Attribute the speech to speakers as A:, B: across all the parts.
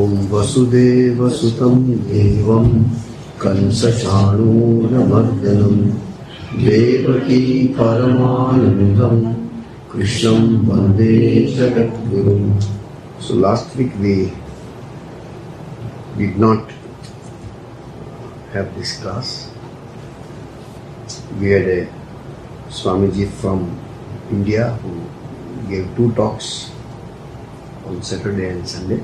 A: Om Vasudeva Sutam Devam Kansachanuramardanam Devaki Paramanandam Krishnam Vande Jagadgurum. So last week we did not have this class. We had a Swamiji from India who gave 2 talks on Saturday and Sunday.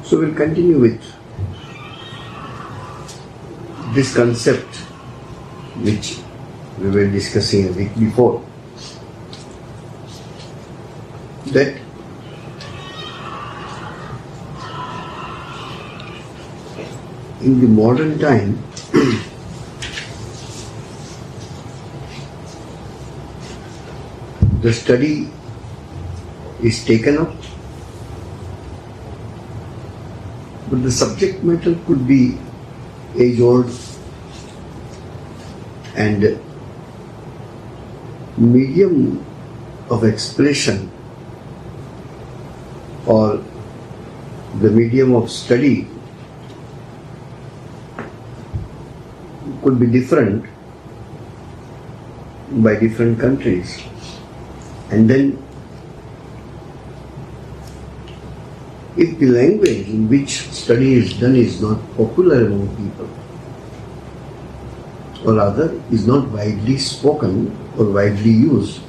A: So we'll continue with this concept which we were discussing a week before, that in the modern time the study is taken up, but the subject matter could be age-old and medium of expression or the medium of study could be different by different countries. And then if the language in which study is done is not popular among people, or rather is not widely spoken or widely used,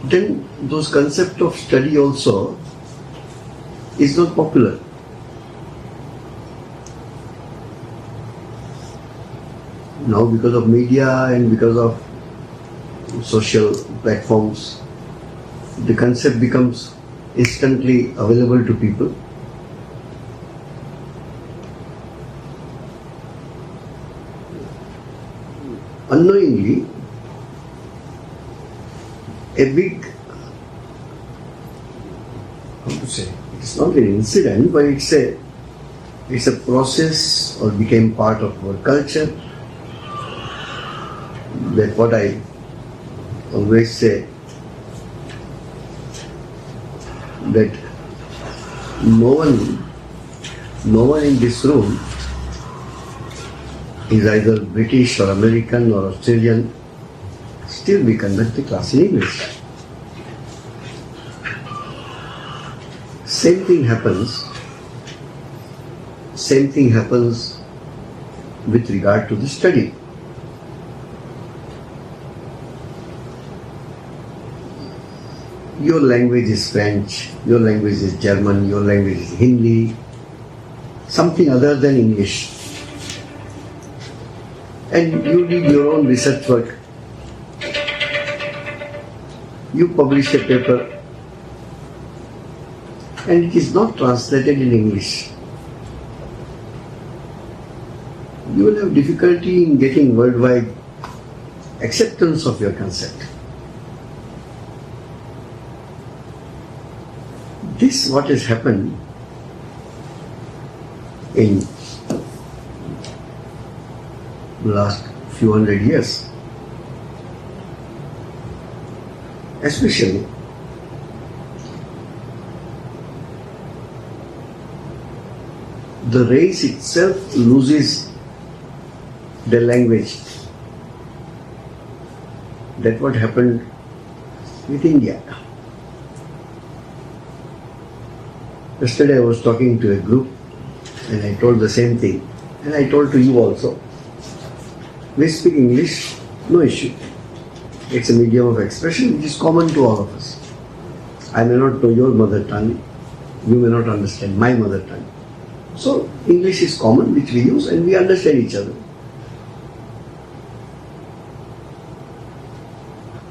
A: then those concept of study also is not popular. Now because of media and because of social platforms, the concept becomes instantly available to people. Unknowingly, a big, it's not an incident, but it's a process or became part of our culture. That what I always say, that no one in this room is either British or American or Australian. Still we conduct the class in English. Same thing happens with regard to the study. Your language is French, your language is German, your language is Hindi, something other than English. And you did your own research work. You publish a paper and it is not translated in English. You will have difficulty in getting worldwide acceptance of your concept. This what has happened in the last few hundred years, especially the race itself loses their language. That's what happened with India. Yesterday I was talking to a group and I told the same thing, and I told to you also. We speak English, no issue. It's a medium of expression which is common to all of us. I may not know your mother tongue, you may not understand my mother tongue. So English is common which we use and we understand each other.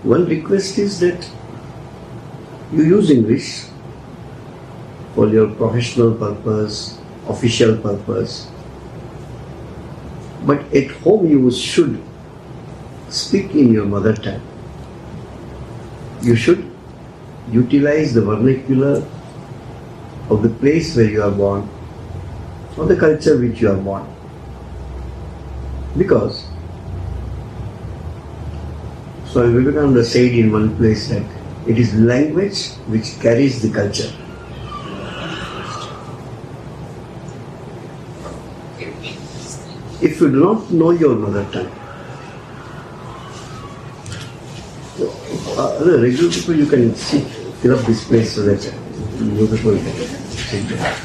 A: One request is that you use English for your professional purpose, official purpose, but at home you should speak in your mother tongue. You should utilize the vernacular of the place where you are born or the culture which you are born. Because Swami Vivekananda said in one place that It is language which carries the culture. If you do not know your mother tongue, regular people, you can fill up this place so that new people can sit there.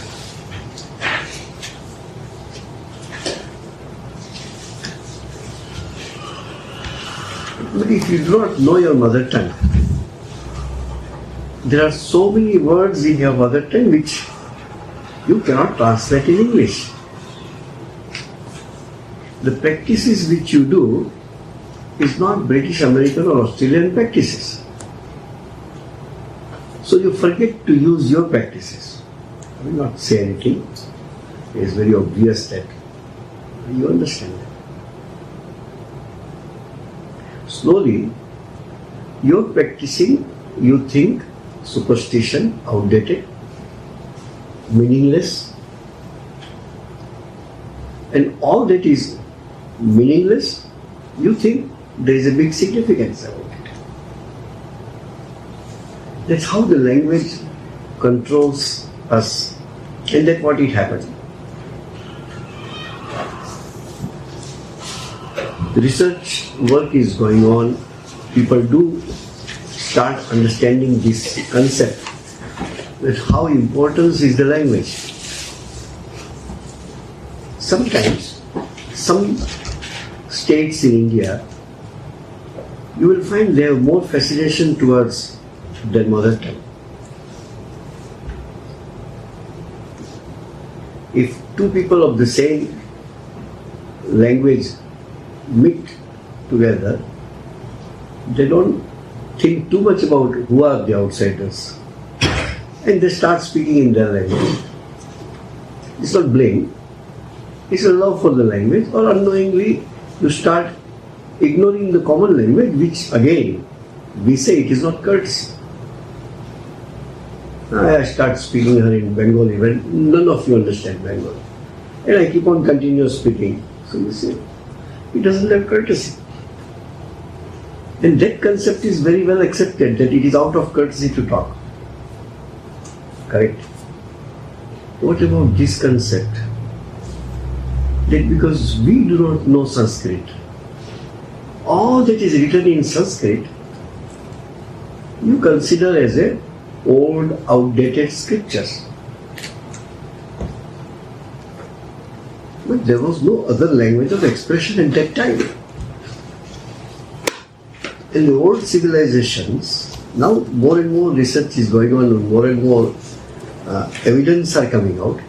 A: But if you do not know your mother tongue, there are so many words in your mother tongue which you cannot translate in English. The practices which you do is not British, American or Australian practices. So you forget to use your practices. I will not say anything. It is very obvious that you understand that. Slowly, you are practicing, you think, superstition, outdated, meaningless, and all that is meaningless, you think there is a big significance about it. That's how the language controls us, and that's what it happened. Research work is going on. People do start understanding this concept, that how important is the language. Sometimes, some states in India, you will find they have more fascination towards their mother tongue. If two people of the same language meet together, they don't think too much about who are the outsiders, and they start speaking in their language. It's not blame, it's a love for the language, or unknowingly you start ignoring the common language, which again we say it is not courtesy. I start speaking her in Bengali when none of you understand Bengali, and I keep on continuous speaking. So you say it doesn't have courtesy. And that concept is very well accepted, that it is out of courtesy to talk. Correct? What about this concept? That because we do not know Sanskrit, all that is written in Sanskrit, you consider as a old, outdated scriptures. But there was no other language of expression at that time. In the old civilizations, now more and more research is going on, and more evidence are coming out.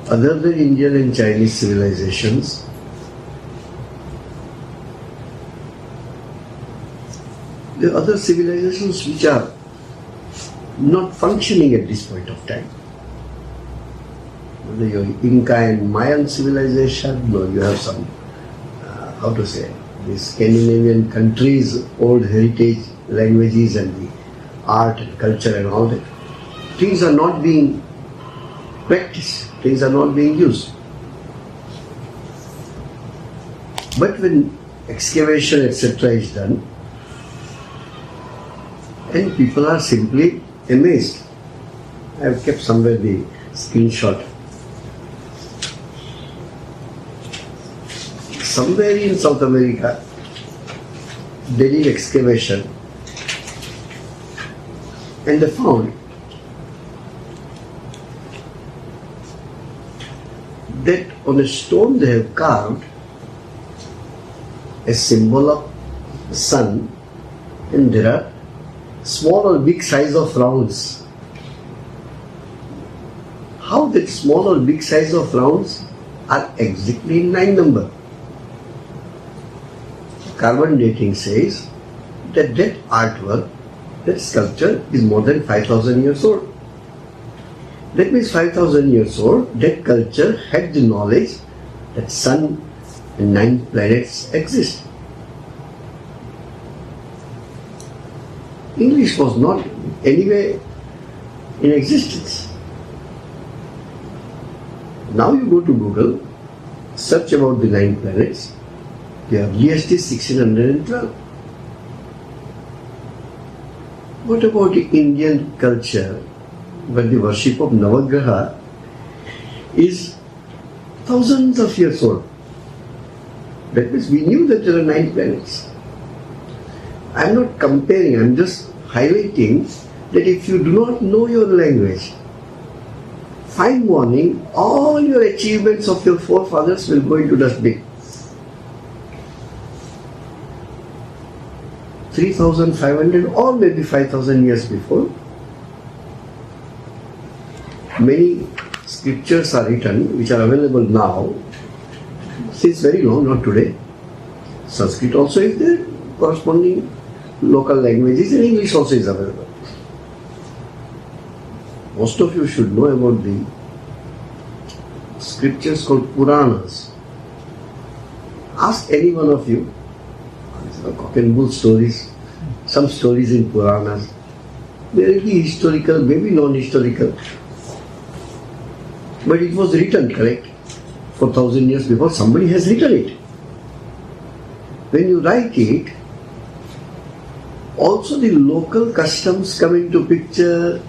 A: Other than Indian and Chinese civilizations, there are other civilizations which are not functioning at this point of time. Whether you're Inca and Mayan civilization, or you have some, these Scandinavian countries, old heritage languages and the art and culture and all that, things are not being practiced, things are not being used. But when excavation etc. is done, and people are simply amazed. I have kept somewhere the screenshot. Somewhere in South America, they did excavation, and they found that on a stone they have carved a symbol of the sun, and there are small or big size of rounds. How that small or big size of rounds are exactly in 9 number? Carbon dating says that that artwork, that sculpture is more than 5,000 years old. That means 5,000 years old, that culture had the knowledge that sun and 9 planets exist. English was not anyway in existence. Now you go to Google, search about the 9 planets, the earliest is 1612. What about the Indian culture where the worship of Navagraha is thousands of years old? That means we knew that there are 9 planets. I am not comparing, I am just highlighting that if you do not know your language, fine morning, all your achievements of your forefathers will go into dustbin. 3,500 or maybe 5,000 years before, many scriptures are written which are available now since very long, not today. Sanskrit also is there, corresponding local languages, and English also is available. Most of you should know about the scriptures called Puranas. Ask any one of you, cock and bull stories, some stories in Puranas. They will be historical, maybe non-historical. But it was written, correct? 4,000 years before, somebody has written it. When you write it, also the local customs come into picture,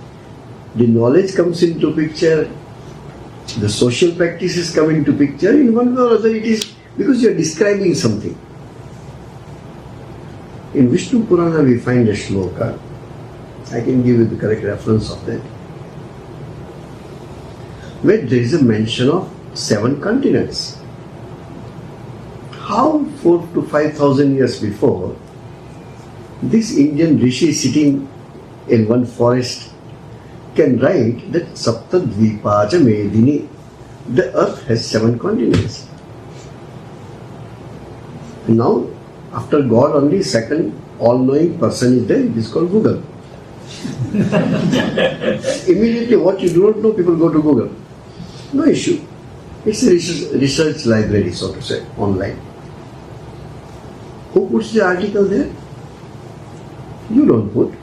A: the knowledge comes into picture, the social practices come into picture. In one way or other, it is because you are describing something. In Vishnu Purana we find a shloka. I can give you the correct reference of that, where there is a mention of 7 continents. How 4,000 to 5,000 years before, this Indian rishi sitting in one forest can write that Sapta Dvipaja Medini, the earth has 7 continents. And now, after God, only second all-knowing person is there, it is called Google. Immediately what you do not know, people go to Google. No issue. It's a research library, so to say, online. Who puts the article there? You don't put.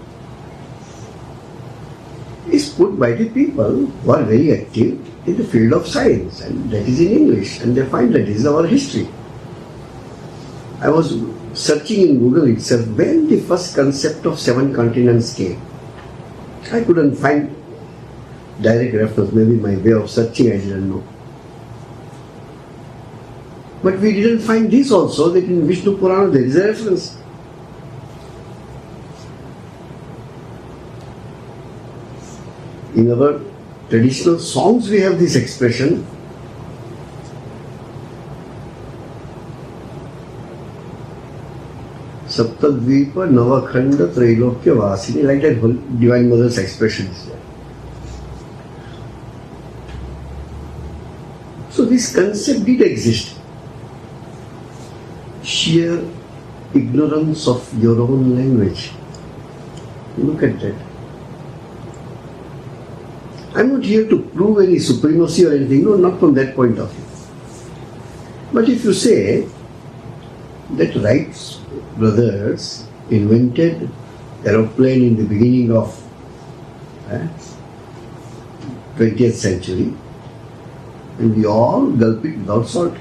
A: It's put by the people who are very active in the field of science, and that is in English, and they find that is our history. I was searching in Google itself when the first concept of 7 continents came. I couldn't find direct reference, maybe my way of searching I didn't know. But we didn't find this also, that in Vishnu Purana there is a reference. In our traditional songs we have this expression, Saptadvipa Navakhanda Trailokya Vasini, like that whole Divine Mother's expression is there. So this concept did exist. Sheer ignorance of your own language. Look at that. I'm not here to prove any supremacy or anything, no, not from that point of view. But if you say that Wright's brothers invented aeroplane in the beginning of 20th century, and we all gulp it without salt.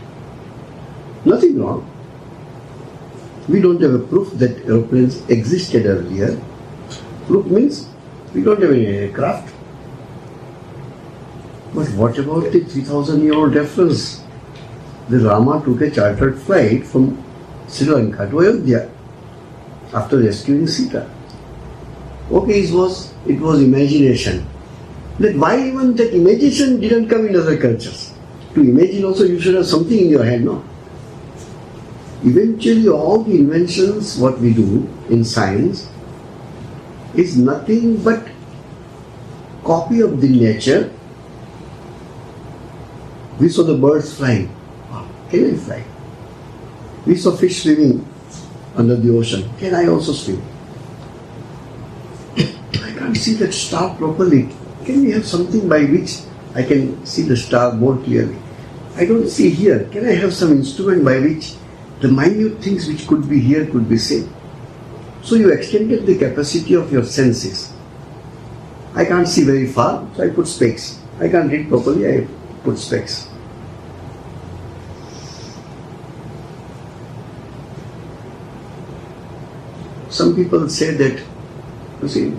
A: Nothing wrong. We don't have a proof that aeroplanes existed earlier. Proof means we don't have any aircraft. But what about the 3,000-year-old reference? The Rama took a chartered flight from Sri Lanka to Ayodhya after rescuing Sita. Okay, it was imagination. That why even that imagination didn't come in other cultures? To imagine also you should have something in your hand, no? Eventually all the inventions, what we do in science, is nothing but copy of the nature. We saw the birds flying. Can I fly? We saw fish swimming under the ocean. Can I also swim? I can't see that star properly. Can we have something by which I can see the star more clearly? I don't see here. Can I have some instrument by which the minute things which could be here could be seen? So you extended the capacity of your senses. I can't see very far, so I put specs. I can't read properly, I put specs. Some people say that You see,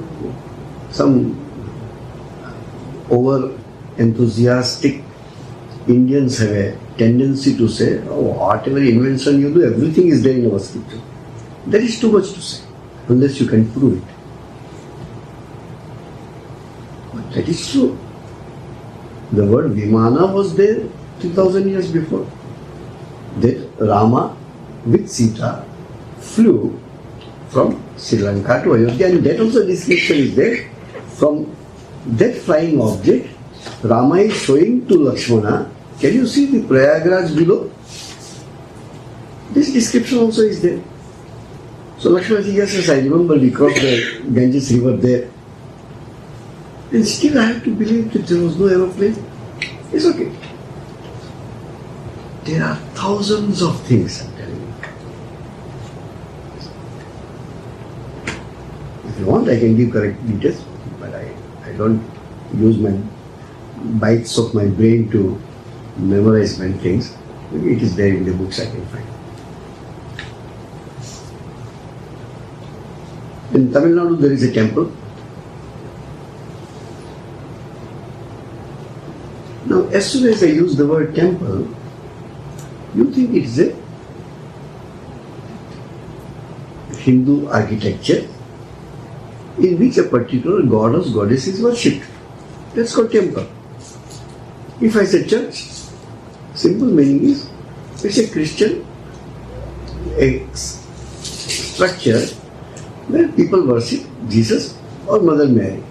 A: some over enthusiastic Indians have a tendency to say, oh, whatever invention you do, everything is there in our scripture. That is too much to say, unless you can prove it. But that is true. The word Vimana was there 2000 years before. That Rama with Sita flew from Sri Lanka to Ayodhya, and that also description is there. From that flying object, Rama is showing to Lakshmana, can you see the Prayagraj below? This description also is there. So Lakshmana says, yes, I remember we crossed the Ganges river there. And still I have to believe that there was no aeroplane. It's okay. There are thousands of things, I'm telling you. If you want, I can give correct details, but I don't use my bites of my brain to memorize many things. Maybe it is there in the books I can find. In Tamil Nadu there is a temple. Now as soon as I use the word temple, you think it is a Hindu architecture in which a particular god or goddess is worshipped. That's called temple. If I say church, simple meaning is it's a Christian structure where people worship Jesus or Mother Mary.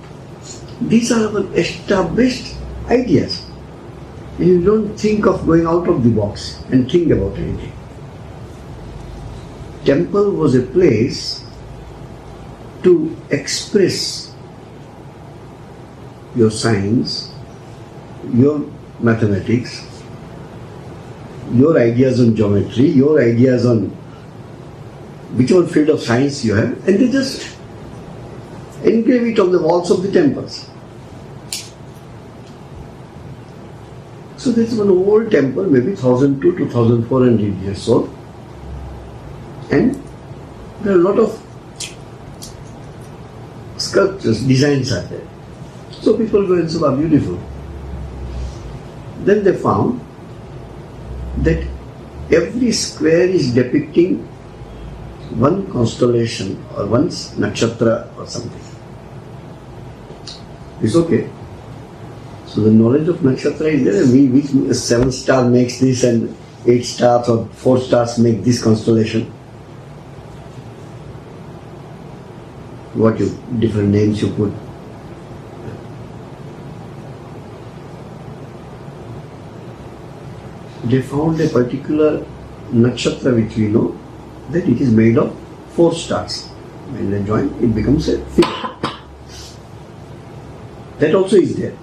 A: These are our established ideas. And you don't think of going out of the box and think about anything. Temple was a place to express your science, your mathematics, your ideas on geometry, your ideas on whichever field of science you have, and they just engrave it on the walls of the temples. So there is one old temple, maybe 1,200 to 1,400 years old, and there are a lot of sculptures, designs are there. So people go and say, "Wow, beautiful." Then they found that every square is depicting one constellation or one nakshatra or something. It's okay. So the knowledge of nakshatra is there, and which 7 star makes this and 8 stars or 4 stars make this constellation. What different names you put. They found a particular nakshatra which we know that it is made of 4 stars. When they join, it becomes a figure. That also is there.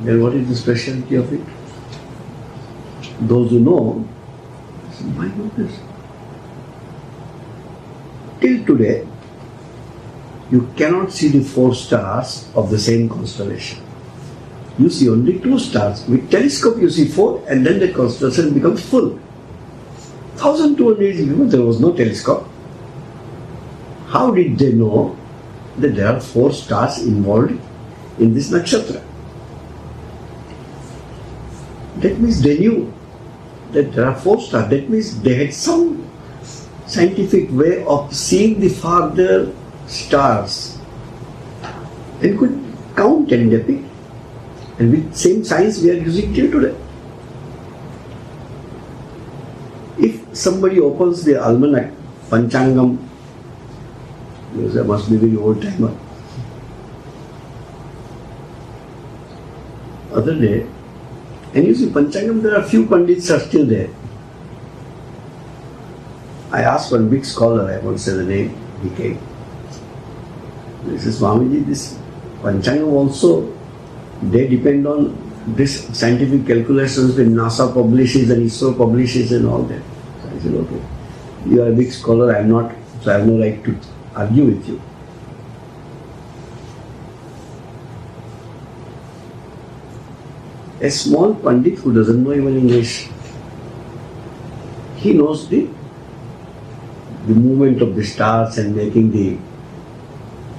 A: Then what is the specialty of it? Those who know, say, my goodness. Till today, you cannot see the 4 stars of the same constellation. You see only 2 stars. With telescope you see 4, and then the constellation becomes full. 1,200 years ago there was no telescope. How did they know that there are 4 stars involved in this nakshatra? That means they knew that there are 4 stars. That means they had some scientific way of seeing the farther stars and could count and depict. And with same science we are using till today. If somebody opens the almanac, Panchangam, you say, must be very old timer. Other day, and you see Panchangam, there are few Pandits are still there. I asked one big scholar, I won't say the name, he came. He says, Swamiji, this Panchangam also, they depend on this scientific calculations that NASA publishes and ISRO publishes and all that. So I said, okay, you are a big scholar, I am not, so I have no right to argue with you. A small Pandit who doesn't know even English, he knows the the movement of the stars and making the,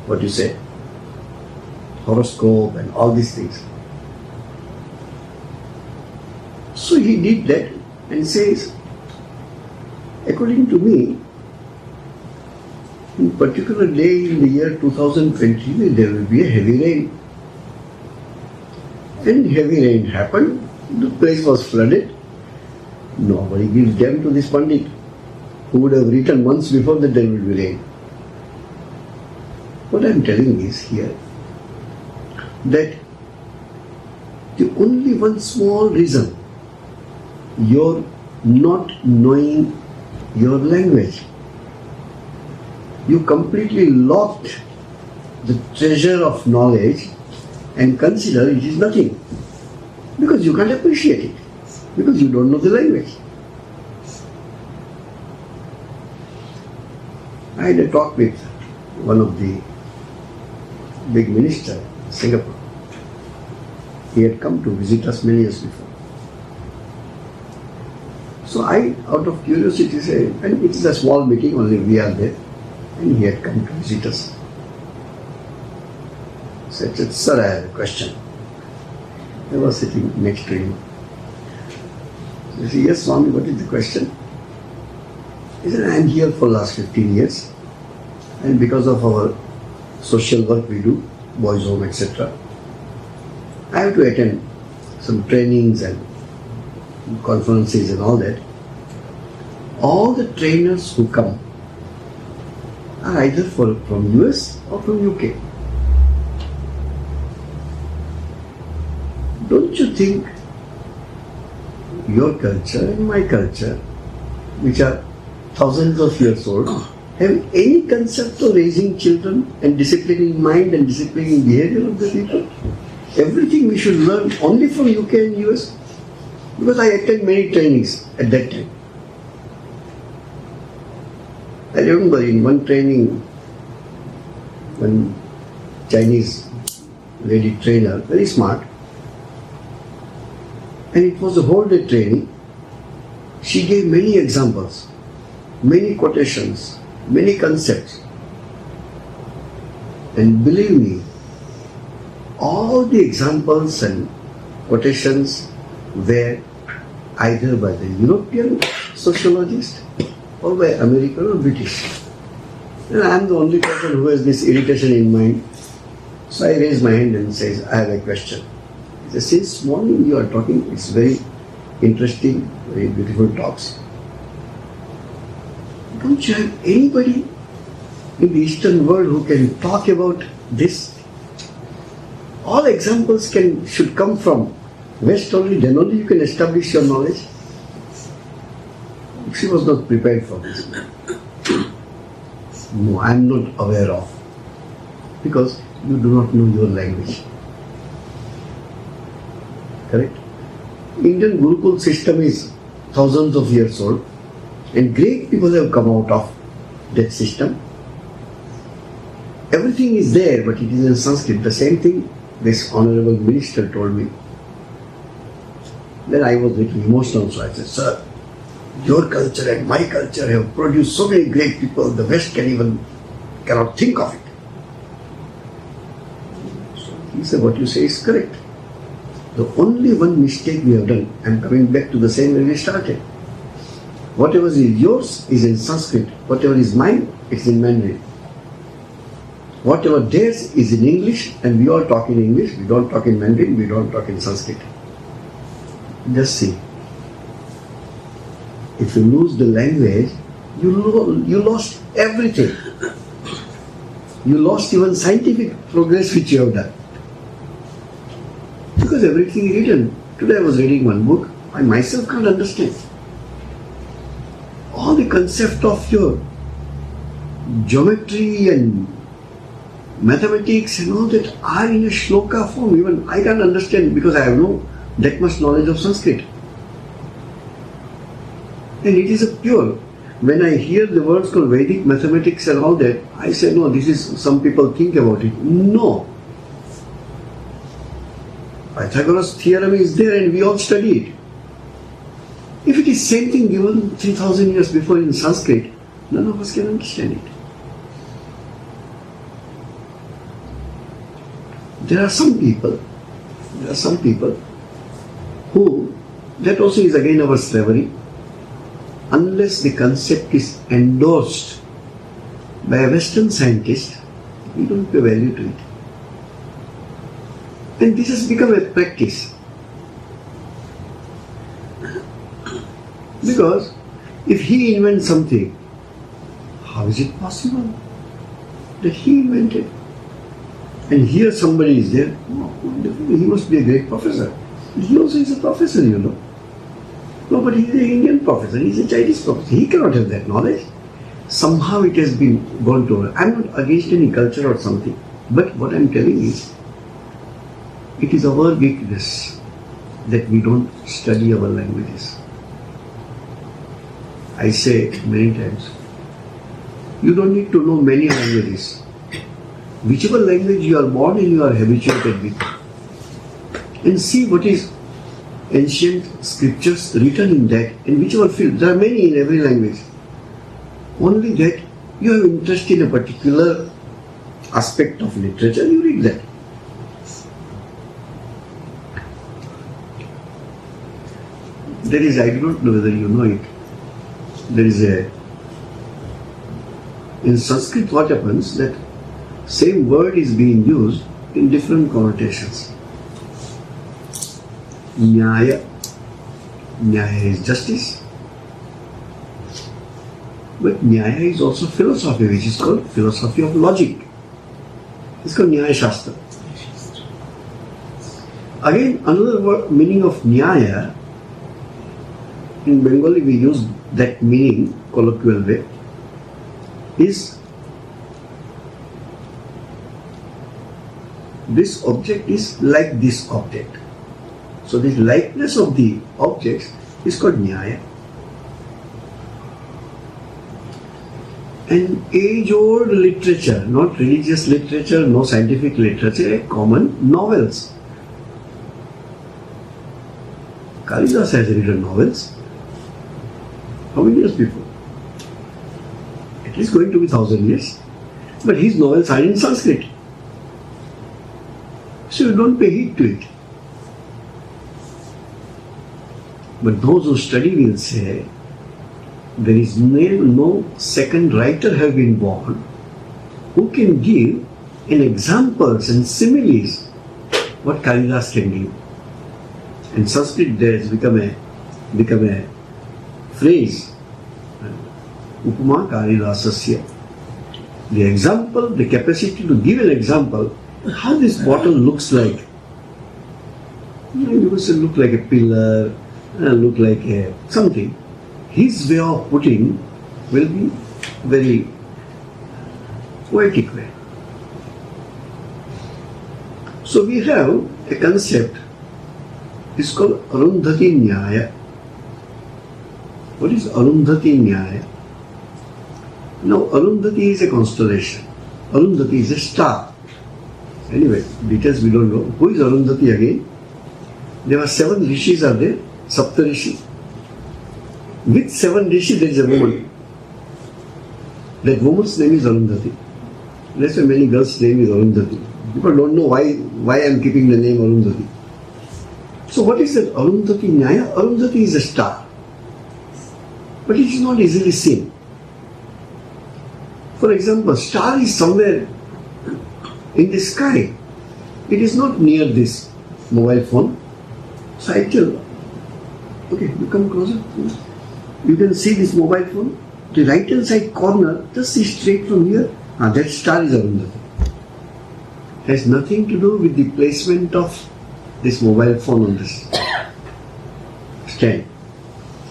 A: what you say, horoscope and all these things. So he did that and says, according to me, in particular day in the year 2020, there will be a heavy rain. And heavy rain happened, the place was flooded. Nobody gives damn to this Pandit, who would have written months before that there will be rain. What I am telling is here, that the only one small reason, you're not knowing your language. You completely locked the treasure of knowledge and consider it is nothing. Because you can't appreciate it. Because you don't know the language. I had a talk with one of the big ministers in Singapore. He had come to visit us many years before. So I, out of curiosity, said, and it is a small meeting, only we are there, and he had come to visit us. I said, sir, I have a question. I was sitting next to him. He said, yes, Swami, what is the question? He said, I am here for last 15 years, and because of our social work we do, boys' home, etc., I have to attend some trainings and conferences and all that. All the trainers who come are either from US or from UK. Don't you think your culture and my culture, which are thousands of years old, have any concept of raising children and disciplining mind and disciplining behavior of the people? Everything we should learn only from UK and US? Because I attended many trainings at that time. I remember in one training, one Chinese lady trainer, very smart, and it was a whole day training. She gave many examples, many quotations, many concepts. And believe me, all the examples and quotations were either by the European sociologist or by American or British. And I am the only person who has this irritation in mind. So I raise my hand and says, I have a question. He says, since morning you are talking, it's very interesting, very beautiful talks. Don't you have anybody in the Eastern world who can talk about this? All examples should come from West only, then only you can establish your knowledge. She was not prepared for this. No, I am not aware of. Because you do not know your language. Correct? Indian Gurukul system is thousands of years old, and great people have come out of that system. Everything is there, but it is in Sanskrit. The same thing this honorable minister told me. Then I was a little emotional, so I said, sir, your culture and my culture have produced so many great people, the West cannot think of it. So he said, what you say is correct. The only one mistake we have done, I am coming back to the same way we started. Whatever is yours is in Sanskrit, whatever is mine, it's in Mandarin. Whatever theirs is in English, and we all talk in English, we don't talk in Mandarin, we don't talk in Sanskrit. Just see. If you lose the language, you lost everything. You lost even scientific progress which you have done. Because everything is written. Today I was reading one book, I myself can't understand. All the concept of your geometry and mathematics and all that are in a shloka form. Even I can't understand because I have no that much knowledge of Sanskrit. And it is a pure. When I hear the words called Vedic mathematics and all that, I say, no, this is, some people think about it. No. Pythagoras' theorem is there and we all study it. If it is same thing given 3000 years before in Sanskrit, None of us can understand it. There are some people who, that also is again our slavery, unless the concept is endorsed by a Western scientist, we don't pay value to it. And this has become a practice. Because if he invents something, how is it possible that he invented? And here somebody is there, oh, he must be a great professor. He also is a professor, you know. No, but he is an Indian professor, he is a Chinese professor. He cannot have that knowledge. Somehow it has been gone to. I am not against any culture or something. But what I am telling is, it is our weakness that we don't study our languages. I say many times, you don't need to know many languages. Whichever language you are born in, you are habituated with. And see what is ancient scriptures written in that, in whichever field. There are many in every language. Only that you have interest in a particular aspect of literature, you read that. There is, I do not know whether you know it, there is in Sanskrit what happens that same word is being used in different connotations. Nyaya is justice. But Nyaya is also philosophy, which is called philosophy of logic. It's called Nyaya Shastra. Again, another word, meaning of Nyaya, in Bengali we use that meaning, colloquial way, is this object is like this object. So this likeness of the objects is called Nyaya. And age-old literature, not religious literature, no scientific literature, common novels. Kalidas has written novels. How many years before? At least going to be 1,000 years. But his novels are in Sanskrit. So you don't pay heed to it. But those who study will say, there is no second writer have been born who can give in examples and similes what Kalidas can give. And Sanskrit there has become a phrase, Upama Kalidasasya. The example, the capacity to give an example, how this bottle looks like. You must look like a pillar, look like a something. His way of putting will be very poetic way. So we have a concept, it's called Arundhati Nyaya. What is Arundhati Nyaya? Now Arundhati is a constellation. Arundhati is a star. Anyway, details we don't know. Who is Arundhati again? There were 7 rishis are there, Sapta Rishi. With 7 rishi there is a woman. That woman's name is Arundhati. That's why many girls' name is Arundhati. People don't know why I am keeping the name Arundhati. So what is that Arundhati Nyaya? Arundhati is a star. But it is not easily seen. For example, star is somewhere in the sky. It is not near this mobile phone. So I tell, okay, you come closer. You can see this mobile phone. The right hand side corner, just see straight from here. That star is Arundhati. Has nothing to do with the placement of this mobile phone on this stand.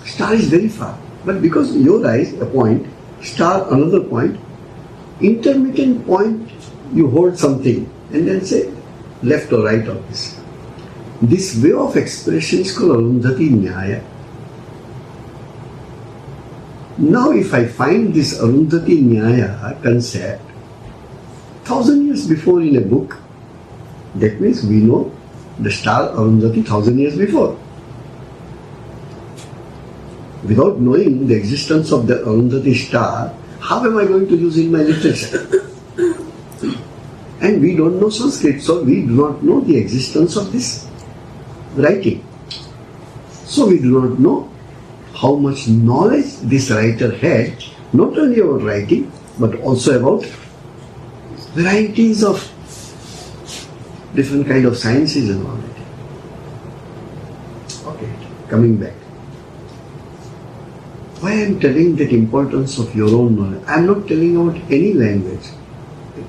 A: Star is very far. But because your eyes, a point, star another point, intermittent point, you hold something and then say left or right of this. This way of expression is called Arundhati Nyaya. Now if I find this Arundhati Nyaya concept 1,000 years before in a book, that means we know the star Arundhati 1,000 years before. Without knowing the existence of the Arundhati star, how am I going to use in my literature? And we don't know Sanskrit, so we do not know the existence of this writing. So we do not know how much knowledge this writer had, not only about writing, but also about varieties of different kind of sciences and all that. Okay, coming back. Why I am telling that importance of your own knowledge? I am not telling about any language.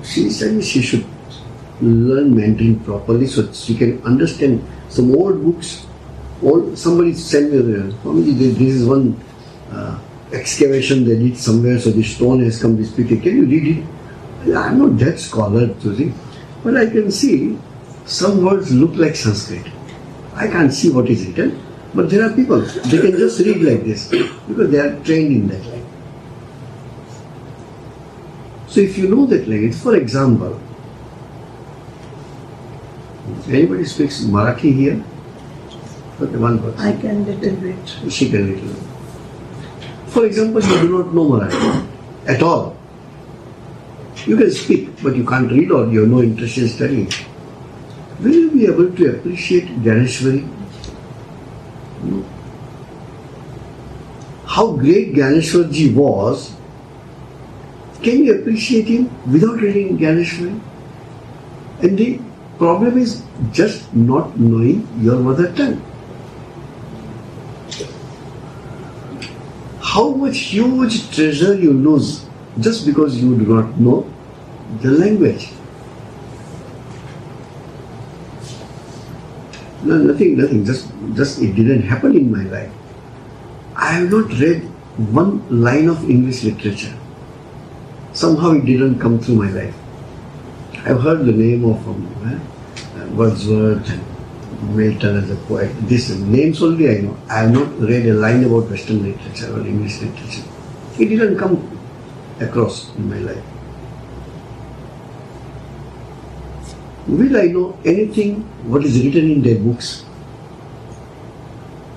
A: She said she should learn Mandarin properly so she can understand some old books. Somebody sent me, this is one excavation they did somewhere, so the stone has come this big. Can you read it? I am not that scholar, Susie, but I can see some words look like Sanskrit. I can't see what is written, but there are people, they can just read like this because they are trained in that language. So if you know that language, for example, anybody speaks Marathi here? Okay, one person.
B: I can little bit.
A: She can little bit. For example, you do not know Marathi at all. You can speak, but you can't read or you have no interest in studying. Will you be able to appreciate Ganeshwari? No. How great Ganeshwarji was, can you appreciate him without reading Ganeshwari? And the problem is just not knowing your mother tongue. How much huge treasure you lose just because you do not know the language. No, nothing, just it didn't happen in my life. I have not read one line of English literature. Somehow it didn't come through my life. I've heard the name of Wordsworth and Milton as a poet. These names only I know. I have not read a line about Western literature or English literature. It didn't come across in my life. Will I know anything what is written in their books?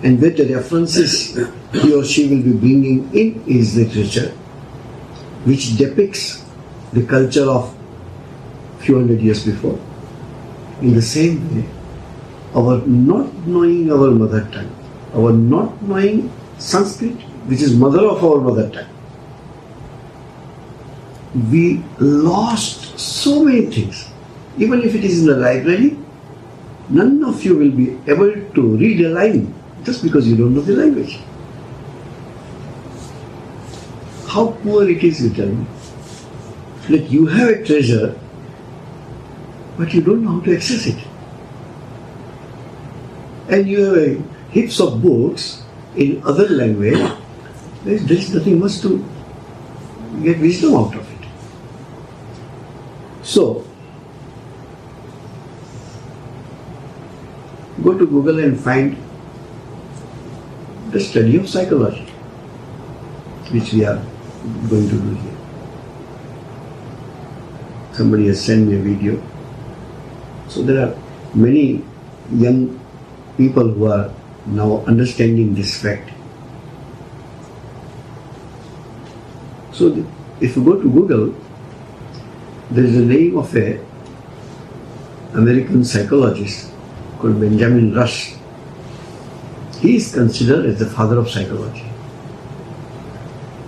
A: And where the references he or she will be bringing in his literature, which depicts the culture of few hundred years before. In the same way, our not knowing our mother tongue, our not knowing Sanskrit, which is mother of our mother tongue, we lost so many things. Even if it is in the library, none of you will be able to read a line just because you don't know the language. How poor it is, you tell me. That you have a treasure, but you don't know how to access it. And you have heaps of books in other language, there is nothing much to get wisdom out of it. So, go to Google and find the study of psychology, which we are going to do here. Somebody has sent me a video. So there are many young people who are now understanding this fact. So if you go to Google, there is a name of a American psychologist called Benjamin Rush. He is considered as the father of psychology.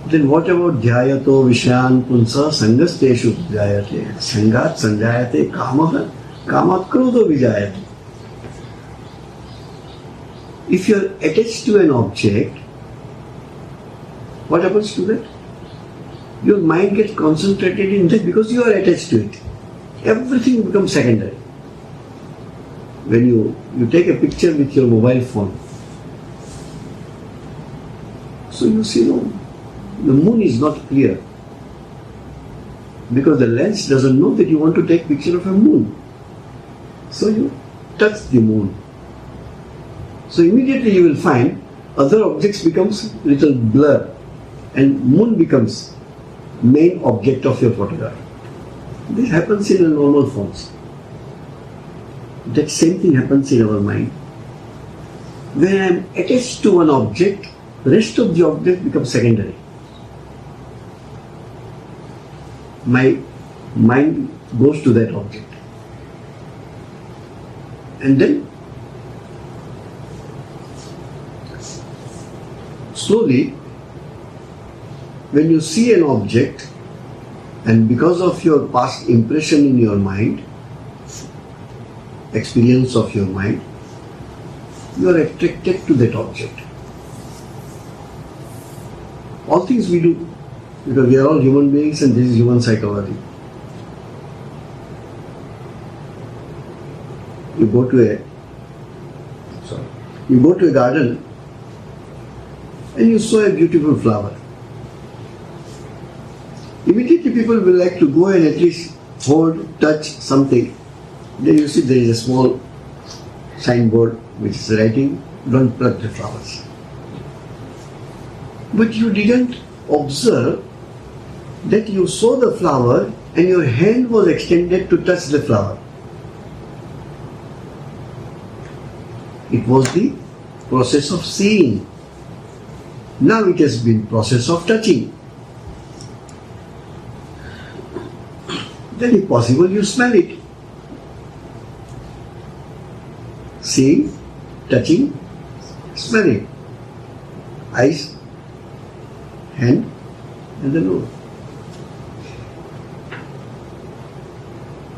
A: Then what about Dhyayato Vishayan Punsa Sangasteshu Dhyayate Sangat Sanjayate Kamaha Kamakrodo Vijayate. If you are attached to an object, what happens to that? Your mind gets concentrated in that because you are attached to it. Everything becomes secondary. When you take a picture with your mobile phone, so you see, no, the moon is not clear because the lens doesn't know that you want to take picture of a moon. So you touch the moon. So immediately you will find other objects becomes little blur and moon becomes main object of your photograph. This happens in a normal phones. That same thing happens in our mind. When I am attached to one object, the rest of the object becomes secondary. my mind goes to that object. And then slowly, when you see an object, and because of your past impression in your mind, experience of your mind, you are attracted to that object. All things we do, because we are all human beings and this is human psychology. You go to a garden and you saw a beautiful flower. Immediately people will like to go and at least hold, touch something. Then you see there is a small signboard which is writing, don't pluck the flowers. But you didn't observe that you saw the flower and your hand was extended to touch the flower. It was the process of seeing. Now it has been process of touching. Then if possible you smell it. Seeing, touching, smelling. Eyes, hand and the nose.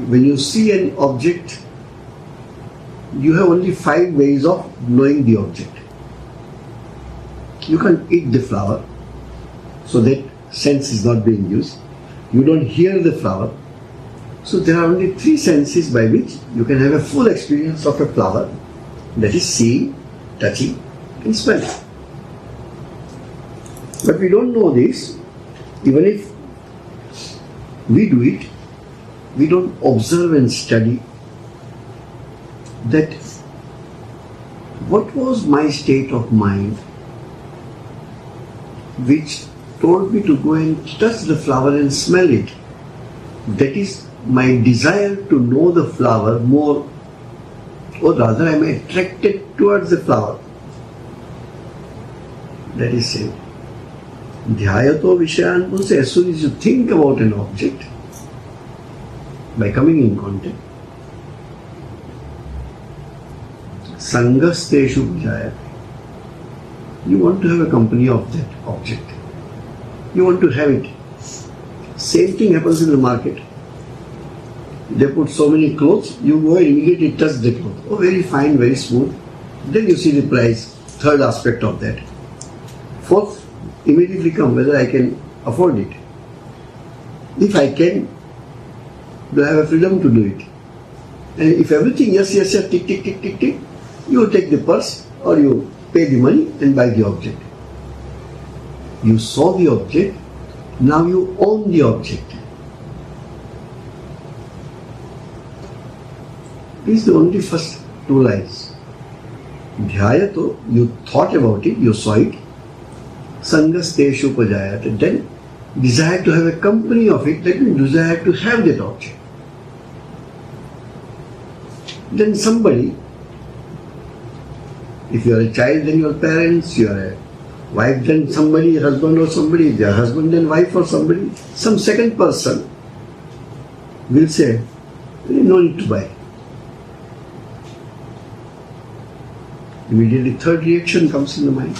A: When you see an object, you have only 5 ways of knowing the object. You can't eat the flower, so that sense is not being used. You don't hear the flower. So there are only 3 senses by which you can have a full experience of a flower, that is seeing, touching and smelling. But we don't know this. Even if we do it, we don't observe and study that what was my state of mind which told me to go and touch the flower and smell it. That is my desire to know the flower more, or rather I am attracted towards the flower. That is said. Dhyayato Vishayan means as soon as you think about an object, by coming in contact, Sangasteshu Vijayate. You want to have a company of that object. You want to have it. Same thing happens in the market. They put so many clothes, you go and immediately touch the cloth. Oh, very fine, very smooth. Then you see the price, third aspect of that. Fourth, immediately come whether I can afford it. If I can, do I have a freedom to do it? And if everything, yes, tick, tick, tick, tick, tick, you take the purse or you pay the money and buy the object. You saw the object, now you own the object. This is the only first 2 lines. Dhyayato, you thought about it, you saw it. Sangasteshu pajayate. Then desire to have a company of it, that means desire to have that object. Then somebody, if you are a child, then your parents, you are a wife, then somebody, husband or somebody, their husband, then wife or somebody, some second person will say, no need to buy. Immediately third reaction comes in the mind.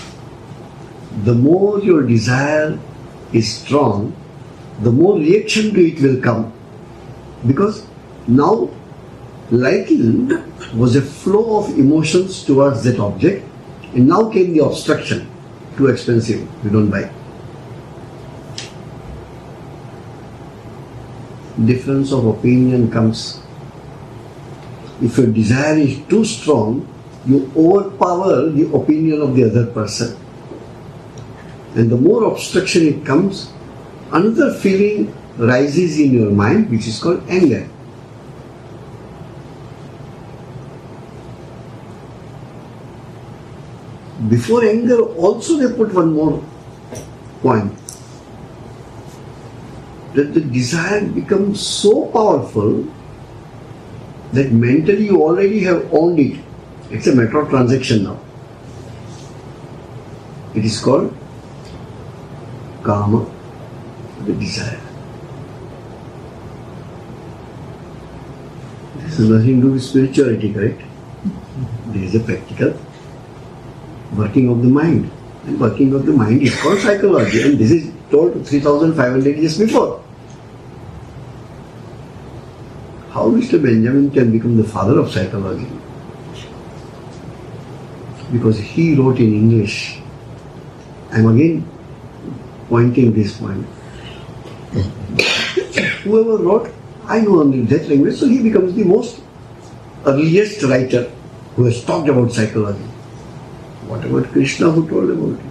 A: The more your desire is strong, the more reaction to it will come. Because now liking was a flow of emotions towards that object, and now came the obstruction. Too expensive, we don't buy. Difference of opinion comes. If your desire is too strong, you overpower the opinion of the other person. And the more obstruction it comes, another feeling rises in your mind which is called anger. Before anger also they put one more point. That the desire becomes so powerful that mentally you already have owned it. It's a matter of transaction now. It is called Kama, the desire. This has nothing to do with spirituality, correct? There is a practical working of the mind. And working of the mind is called psychology. And this is told 3,500 years before. How Mr. Benjamin can become the father of psychology? Because he wrote in English. I am again pointing this point. Whoever wrote, I know only that language, so he becomes the most earliest writer who has talked about psychology. What about Krishna who told about it?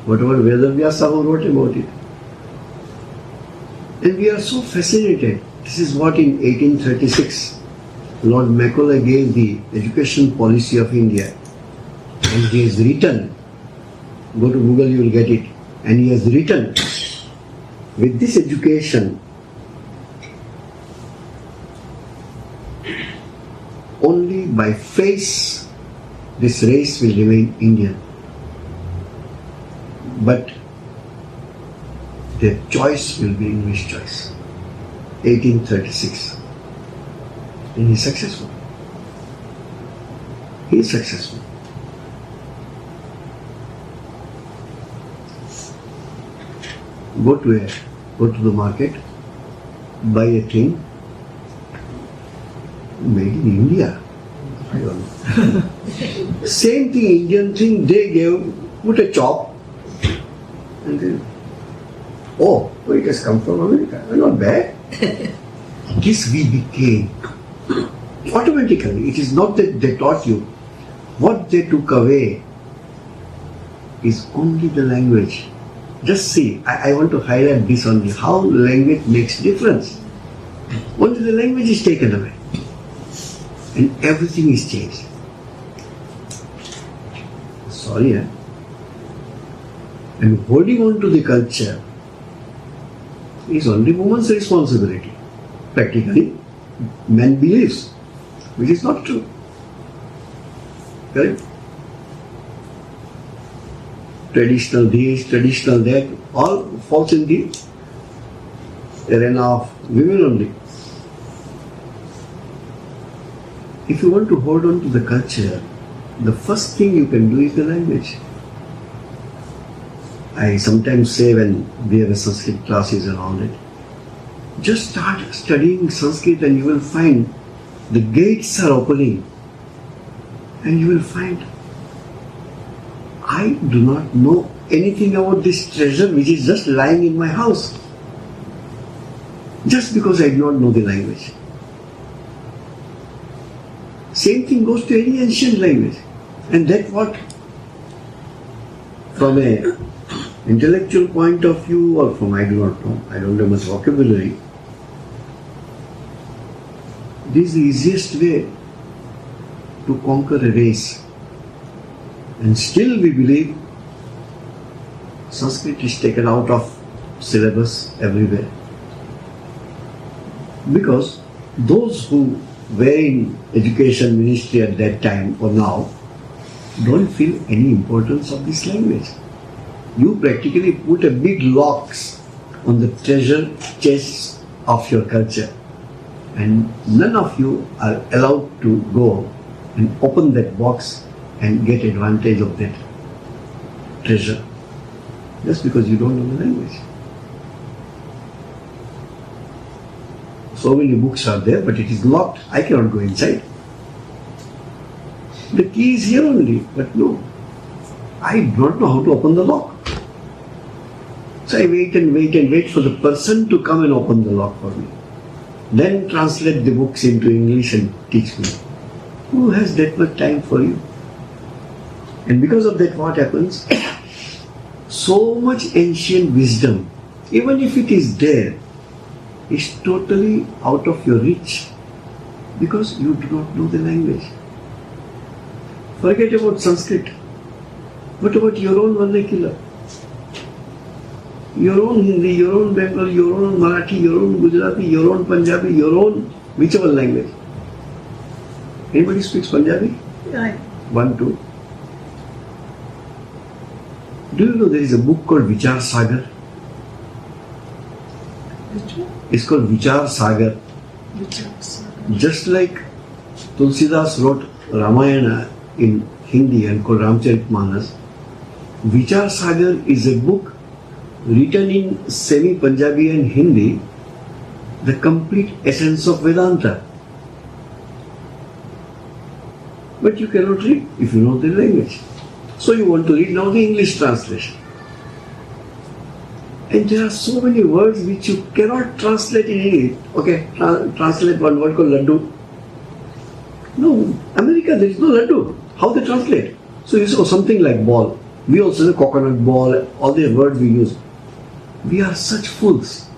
A: What about Vedavyasa who wrote about it? And we are so fascinated. This is what in 1836 Lord Macaulay gave the education policy of India. And he has written, go to Google, you will get it. And he has written, with this education, only by face this race will remain Indian. But their choice will be English choice. 1836. And he is successful. He is successful. Go to the market, buy a thing made in India. I don't know. Same thing, Indian thing, they gave, put a chop and then, oh, it has come from America. Not bad. This we became automatically. It is not that they taught you. What they took away is only the language. Just see, I want to highlight this only, how language makes difference. Only the language is taken away and everything is changed. Sorry, and holding on to the culture is only woman's responsibility. Practically, man believes, which is not true. Correct? Traditional this, traditional that, all falls in the arena of women only. If you want to hold on to the culture, the first thing you can do is the language. I sometimes say when we have a Sanskrit classes and all that, just start studying Sanskrit and you will find the gates are opening and you will find I do not know anything about this treasure which is just lying in my house. Just because I do not know the language. Same thing goes to any ancient language. And that what, from a intellectual point of view or from I do not know, I don't have much vocabulary, this is the easiest way to conquer a race. And still we believe Sanskrit is taken out of syllabus everywhere. Because those who were in education ministry at that time or now don't feel any importance of this language. You practically put a big locks on the treasure chests of your culture and none of you are allowed to go and open that box and get advantage of that treasure just because you don't know the language. So many books are there, but it is locked. I cannot go inside. The key is here only, but no. I do not know how to open the lock. So I wait and wait and wait for the person to come and open the lock for me. Then translate the books into English and teach me. Who has that much time for you? And because of that, what happens? So much ancient wisdom, even if it is there, is totally out of your reach because you do not know the language. Forget about Sanskrit. What about your own vernacular? Your own Hindi, your own Bengali, your own Marathi, your own Gujarati, your own Punjabi, your own whichever language. Anybody speaks Punjabi?
B: Right.
A: 1, 2. Do you know there is a book called Vichar Sagar?
B: Which one?
A: It's called Vichar Sagar.
B: Vichar Sagar.
A: Just like Tulsidas wrote Ramayana in Hindi and called Ramcharitmanas, Vichar Sagar is a book written in semi-Punjabi and Hindi, the complete essence of Vedanta. But you cannot read if you know the language. So you want to read now the English translation. And there are so many words which you cannot translate in English. Okay, translate one word called laddu. No, America there is no laddu. How they translate? So you say something like ball. We also say coconut ball, all the words we use. We are such fools.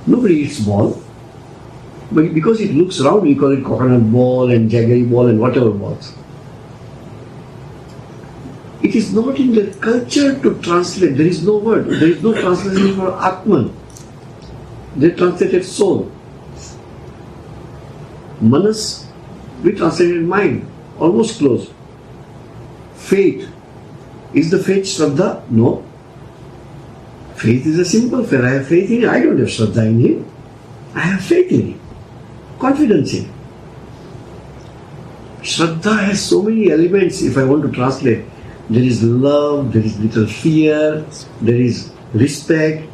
A: Nobody eats ball. But because it looks round, we call it coconut ball and jaggery ball and whatever balls. It is not in the culture to translate. There is no word. There is no translation for Atman. They translated soul. Manas, we translated mind. Almost close. Faith. Is the faith Shraddha? No. Faith is a simple faith. I have faith in him. I don't have Shraddha in him. I have faith in him. Confidence in him. Shraddha has so many elements if I want to translate. There is love, there is little fear, there is respect.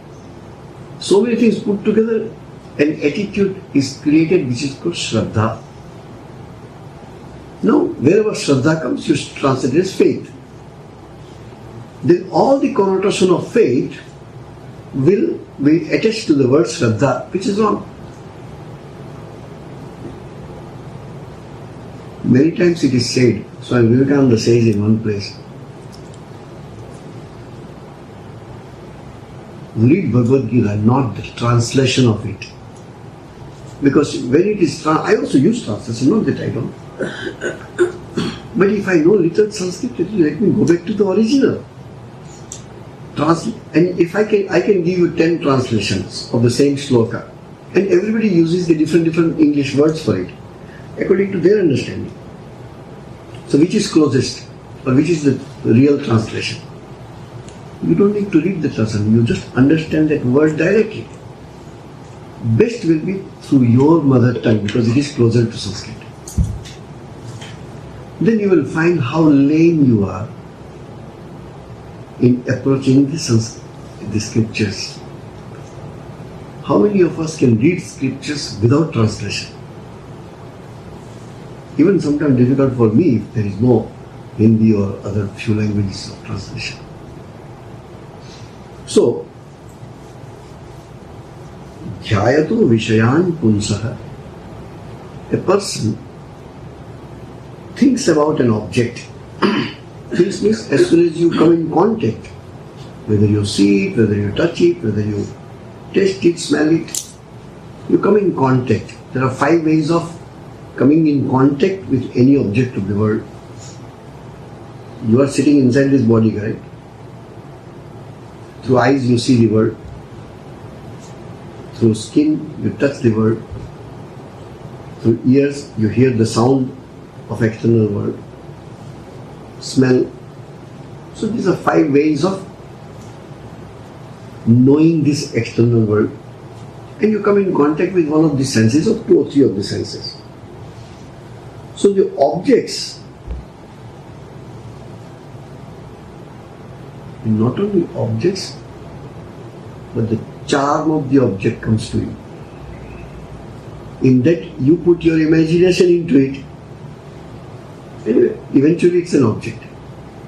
A: So many things put together. An attitude is created which is called Shraddha. Now, wherever Shraddha comes, you translate it as faith. Then all the connotation of faith will be attached to the word Shraddha, which is wrong. Many times it is said, Swami Vivekananda says in one place, read Bhagavad Gita, not the translation of it. Because when it is, I also use translation, not that I don't. But if I know little Sanskrit, let me go back to the original. And if I can give you 10 translations of the same shloka. And everybody uses the different English words for it, according to their understanding. So which is closest, or which is the real translation? You don't need to read the translation, you just understand that word directly. Best will be through your mother tongue because it is closer to Sanskrit. Then you will find how lame you are in approaching the scriptures. How many of us can read scriptures without translation? Even sometimes difficult for me if there is no Hindi or other few languages of translation. So, Dhyayatu Vishayan Punsaha. A person thinks about an object. Thinks means as soon as you come in contact, whether you see it, whether you touch it, whether you taste it, smell it, you come in contact. There are 5 ways of coming in contact with any object of the world. You are sitting inside this body, right? Through eyes you see the world. Through skin you touch the world. Through ears you hear the sound of external world. Smell. So these are 5 ways of knowing this external world. And you come in contact with one of the senses or 2 or 3 of the senses. So the objects, not only objects, but the charm of the object comes to you. In that you put your imagination into it. Anyway, eventually it's an object.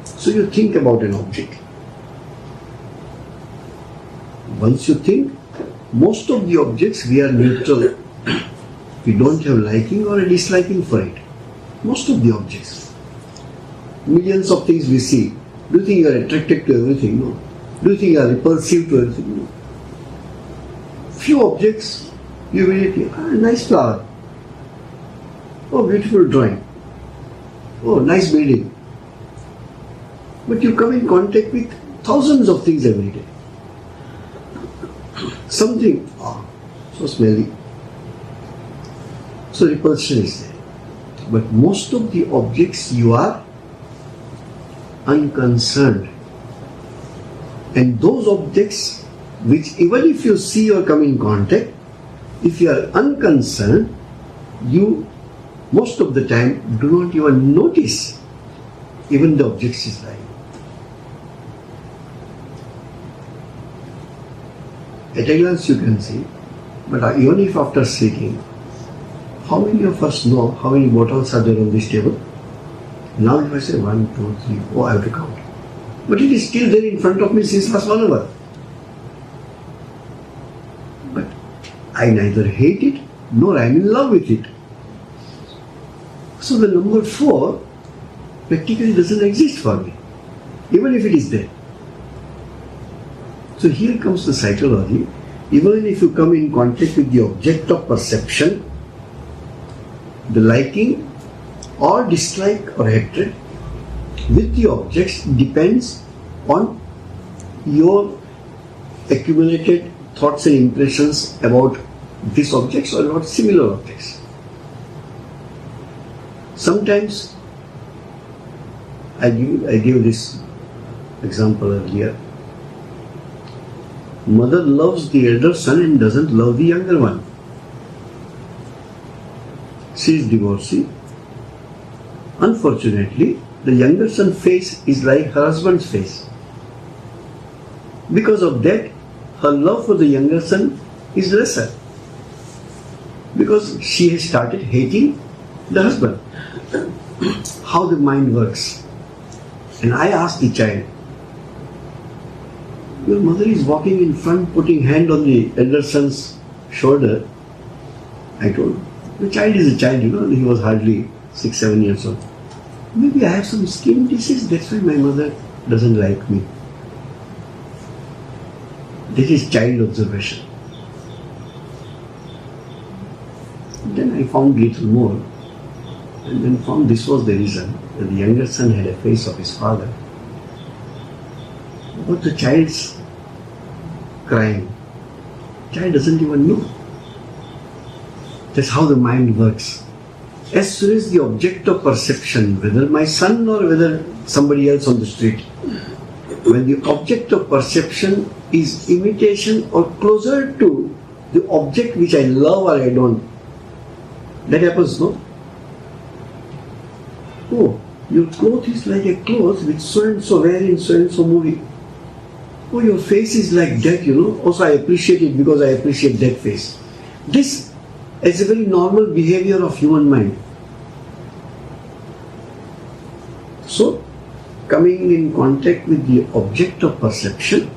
A: So you think about an object. Once you think, most of the objects we are neutral. We don't have liking or a disliking for it. Most of the objects. Millions of things we see. Do you think you are attracted to everything? No. Do you think you are repulsive to everything? No. Few objects, you immediately, nice flower. Oh, beautiful drawing. Oh, nice building. But you come in contact with thousands of things every day. Something, so smelly. So repulsion is there. But most of the objects you are unconcerned. And those objects which even if you see or come in contact, If you are unconcerned, you most of the time do not even notice even the objects is lying. At a glance you can see, but even if after sitting, how many of us know how many bottles are there on this table? Now if I say 1, 2, 3, 4, I have to count. But it is still there in front of me since last 1 hour. But I neither hate it nor I am in love with it. So the number 4 practically doesn't exist for me, even if it is there. So here comes the psychology. Even if you come in contact with the object of perception, the liking or dislike or hatred with the objects depends on your accumulated thoughts and impressions about these objects or about similar objects. Sometimes I gave this example earlier. Mother loves the elder son and doesn't love the younger one. She is divorcee. Unfortunately, the younger son's face is like her husband's face. Because of that, her love for the younger son is lesser. Because she has started hating the husband. How the mind works. And I asked the child, your mother is walking in front, putting hand on the elder son's shoulder. I told him, the child is a child, he was hardly 6, 7 years old. Maybe I have some skin disease, that's why my mother doesn't like me. This is child observation. Then I found little more, and then found this was the reason, that the younger son had a face of his father. But the child's crying. Child doesn't even know. That's how the mind works. As soon as the object of perception, whether my son or whether somebody else on the street, when the object of perception is imitation or closer to the object which I love or I don't, that happens, no? Oh, your cloth is like a cloth which so-and-so wear in so-and-so movie. Oh, your face is like that, Also, I appreciate it because I appreciate that face. This is a very normal behavior of human mind. So, coming in contact with the object of perception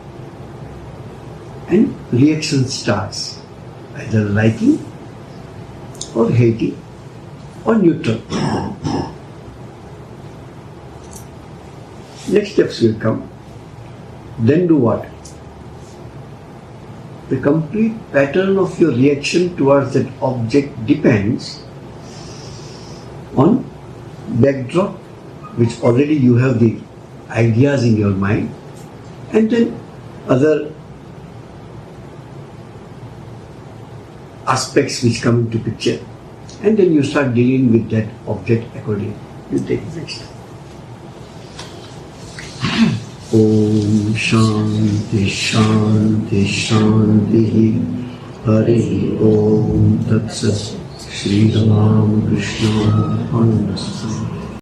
A: and reaction starts, either liking or hating or neutral. Next steps will come. Then do what? The complete pattern of your reaction towards that object depends on backdrop, which already you have the ideas in your mind, and then other aspects which come into picture, and then you start dealing with that object accordingly. You take it next. Om Shanti Shanti Shanti Hari Om Tat Sat Sri Ramakrishna Mission Singapore.